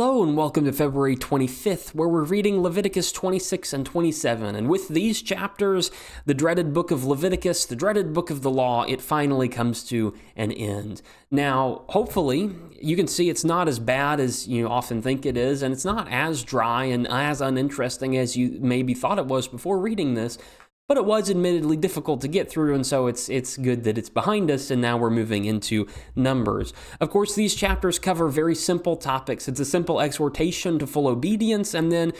Hello and welcome to February 25th, where we're reading Leviticus 26 and 27. And with these chapters, the dreaded book of Leviticus, the dreaded book of the law, it finally comes to an end. Now, hopefully, you can see it's not as bad as you often think it is, and it's not as dry and as uninteresting as you maybe thought it was before reading this. But it was admittedly difficult to get through, and so it's good that it's behind us, and now we're moving into Numbers. Of course, these chapters cover very simple topics. It's a simple exhortation to full obedience, and then,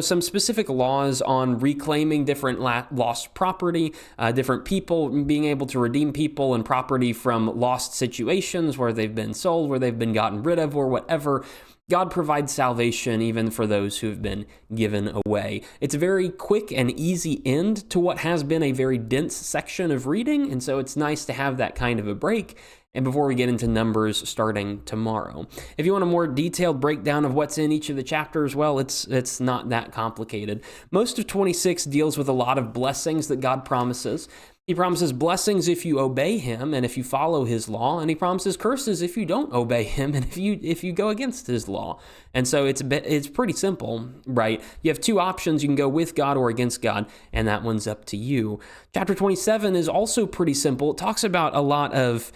some specific laws on reclaiming different lost property, different people, being able to redeem people and property from lost situations where they've been sold, where they've been gotten rid of, or whatever. God provides salvation even for those who have been given away. It's a very quick and easy end to what has been a very dense section of reading, and so it's nice to have that kind of a break. And before we get into Numbers starting tomorrow, if you want a more detailed breakdown of what's in each of the chapters, well, it's not that complicated. Most of 26 deals with a lot of blessings that God promises. He promises blessings if you obey him and if you follow his law, and he promises curses if you don't obey him and if you go against his law. And so it's pretty simple, right? You have two options. You can go with God or against God, and that one's up to you. Chapter 27 is also pretty simple. It talks about a lot of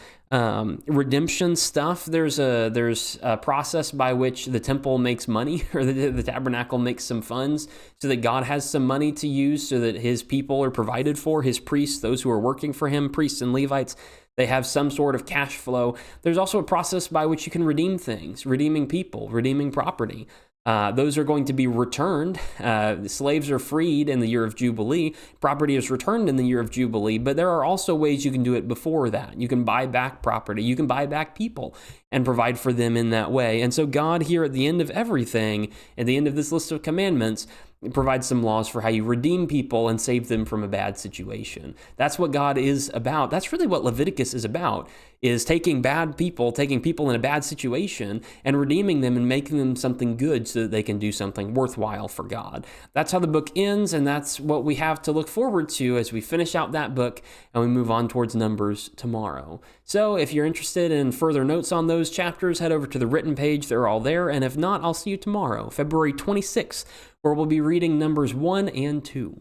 redemption stuff. There's a process by which the temple makes money, or the tabernacle makes some funds so that God has some money to use so that his people are provided for, his priests, those who are working for him, priests and Levites. They have some sort of cash flow. There's also a process by which you can redeem things, redeeming people, redeeming property. Those are going to be returned. The slaves are freed in the year of Jubilee. Property is returned in the year of Jubilee, but there are also ways you can do it before that. You can buy back property. You can buy back people and provide for them in that way. And so God here at the end of everything, at the end of this list of commandments, provides some laws for how you redeem people and save them from a bad situation. That's what God is about. That's really what Leviticus is about, is taking people in a bad situation and redeeming them and making them something good so that they can do something worthwhile for God. That's how the book ends, and that's what we have to look forward to as we finish out that book and we move on towards Numbers tomorrow. So if you're interested in further notes on those chapters, head over to the written page. They're all there. And if not, I'll see you tomorrow, February 26th, where we'll be reading Numbers 1 and 2.